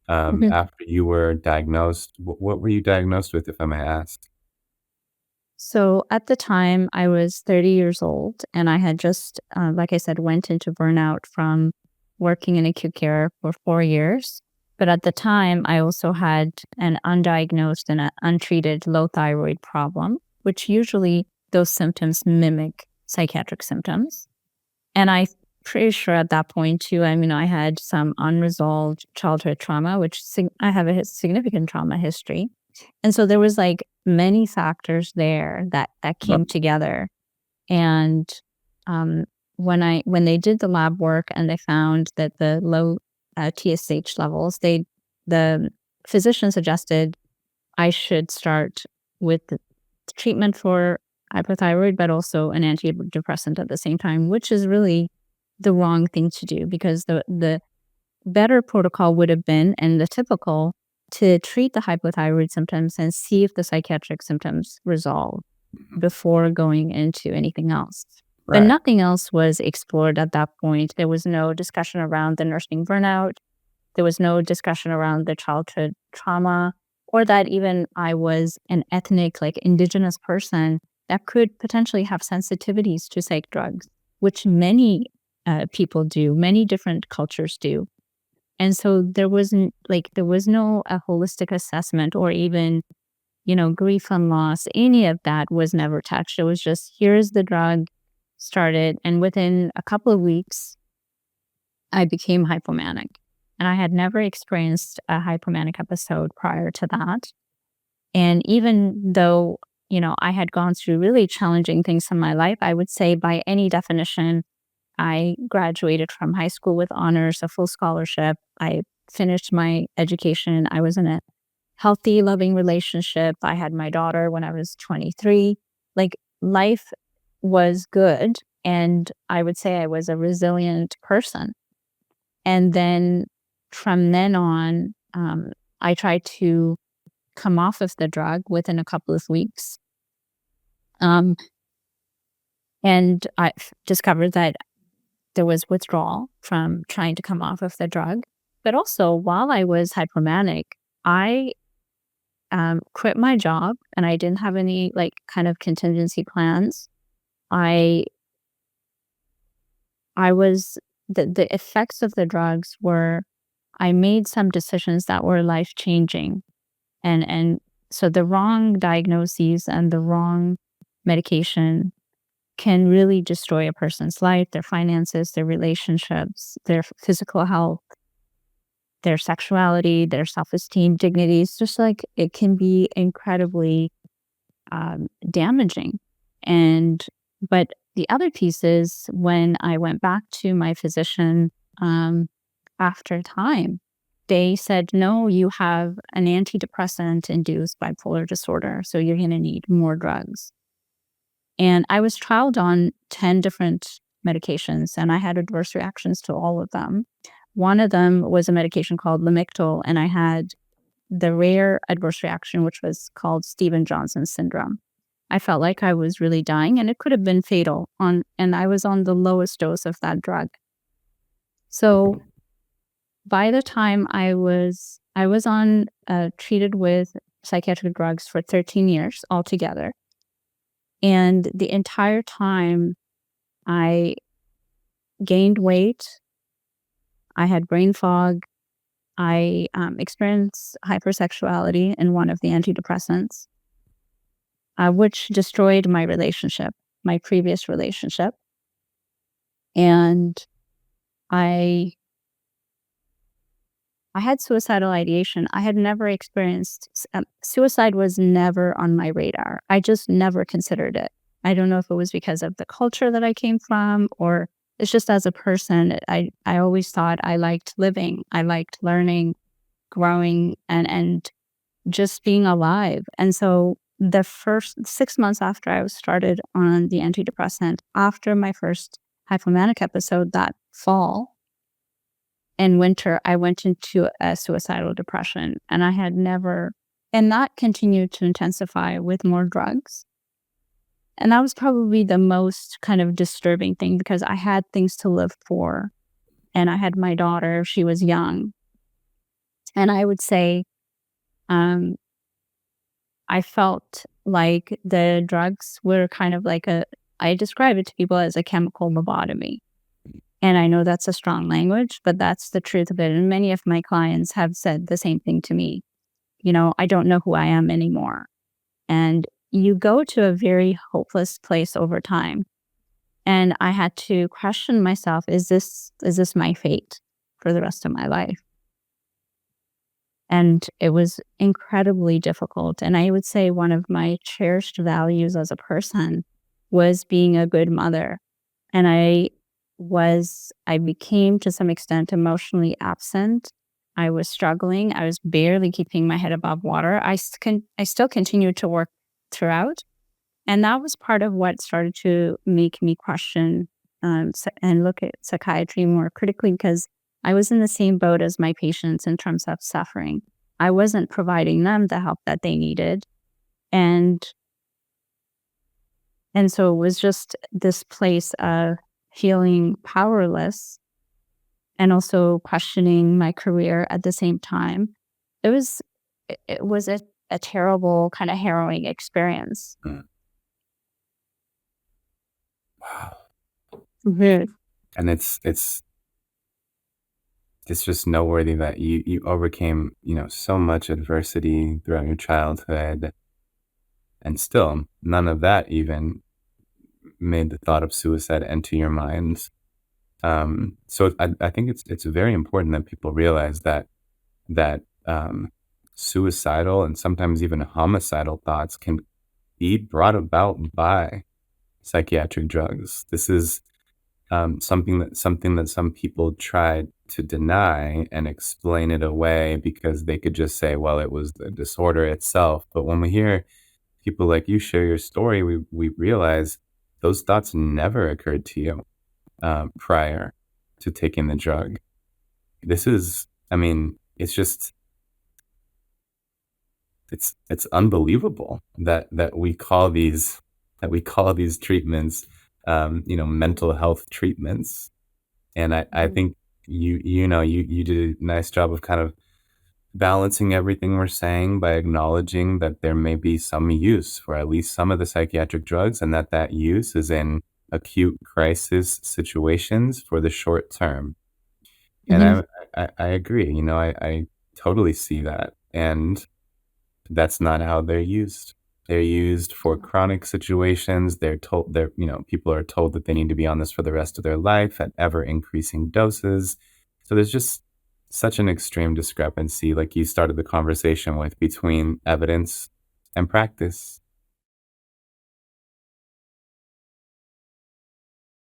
Mhm. after you were diagnosed. What were you diagnosed with, if I may ask? So at the time, I was 30 years old, and I had just, like I said, went into burnout from working in acute care for 4 years. But at the time, I also had an undiagnosed and an untreated low thyroid problem, which usually those symptoms mimic psychiatric symptoms. And I pretty sure at that point too, I mean, I had some unresolved childhood trauma, which I have a significant trauma history. And so there was like many factors there that Right. came together. And um, when they did the lab work and they found that the low TSH levels, the physician suggested I should start with the treatment for hypothyroid, but also an antidepressant at the same time, which is really the wrong thing to do because the better protocol would have been, and the typical, to treat the hypothyroid symptoms and see if the psychiatric symptoms resolve before going into anything else. But Right. nothing else was explored at that point. There was no discussion around the nursing burnout. There was no discussion around the childhood trauma, or that even I was an ethnic, like indigenous person that could potentially have sensitivities to psych drugs, which many people do, many different cultures do. And so there was no a holistic assessment or even, grief and loss. Any of that was never touched. It was just, here's the drug, started. And within a couple of weeks, I became hypomanic. And I had never experienced a hypomanic episode prior to that. And even though, I had gone through really challenging things in my life, I would say by any definition, I graduated from high school with honors, a full scholarship. I finished my education. I was in a healthy, loving relationship. I had my daughter when I was 23. Like, life was good. And I would say I was a resilient person. And then from then on, I tried to come off of the drug within a couple of weeks. Um, and I discovered that there was withdrawal from trying to come off of the drug. But also, while I was hypomanic, I quit my job and I didn't have any like kind of contingency plans. I I was the effects of the drugs were I made some decisions that were life changing, and so the wrong diagnoses and the wrong medication can really destroy a person's life, their finances, their relationships, their physical health, their sexuality, their self-esteem, dignity. It's just like it can be incredibly damaging. And but the other piece is when I went back to my physician um, after time, they said, no, you have an antidepressant induced bipolar disorder. So you're going to need more drugs. And I was trialed on 10 different medications and I had adverse reactions to all of them. One of them was a medication called Lamictal, and I had the rare adverse reaction, which was called Stevens-Johnson syndrome. I felt like I was really dying and it could have been fatal and I was on the lowest dose of that drug. So by the time I was on treated with psychiatric drugs for 13 years altogether. And the entire time I gained weight, I had brain fog, I experienced hypersexuality in one of the antidepressants, which destroyed my relationship, my previous relationship. And I I had suicidal ideation. I had never experienced suicide was never on my radar. I just never considered it. I don't know if it was because of the culture that I came from or it's just as a person. I always thought I liked living. I liked learning, growing, and just being alive. And so the first 6 months after I was started on the antidepressant, after my first hypomanic episode that fall, in winter, I went into a suicidal depression and I had never, and that continued to intensify with more drugs. And that was probably the most kind of disturbing thing because I had things to live for and I had my daughter, she was young. And I would say, um, I felt like the drugs were kind of like I describe it to people as a chemical lobotomy. And I know that's a strong language, but that's the truth of it. And many of my clients have said the same thing to me. I don't know who I am anymore. And you go to a very hopeless place over time. And I had to question myself, is this my fate for the rest of my life? And it was incredibly difficult. And I would say one of my cherished values as a person was being a good mother. And I became to some extent emotionally absent. I was struggling. I was barely keeping my head above water. I still continued to work throughout. And that was part of what started to make me question and look at psychiatry more critically because I was in the same boat as my patients in terms of suffering. I wasn't providing them the help that they needed. And and so it was just this place of feeling powerless and also questioning my career at the same time. It was a terrible kind of harrowing experience. Mm. Wow. Mhm. And it's just noteworthy that you overcame, so much adversity throughout your childhood, and still none of that even made the thought of suicide enter your mind. So I think it's very important that people realize that suicidal and sometimes even homicidal thoughts can be brought about by psychiatric drugs. This is something that some people tried to deny and explain it away because they could just say, well, it was the disorder itself. But when we hear people like you share your story, we realize those thoughts never occurred to you prior to taking the drug. This is, I mean, it's unbelievable that we call these treatments, mental health treatments. And I Mhm. think you did a nice job of kind of balancing everything we're saying by acknowledging that there may be some use for at least some of the psychiatric drugs, and that use is in acute crisis situations for the short term. And Mhm. I agree. I totally see that, and that's not how they're used. They're used for chronic situations. People are told that they need to be on this for the rest of their life at ever increasing doses. So there's just such an extreme discrepancy, like you started the conversation with, between evidence and practice.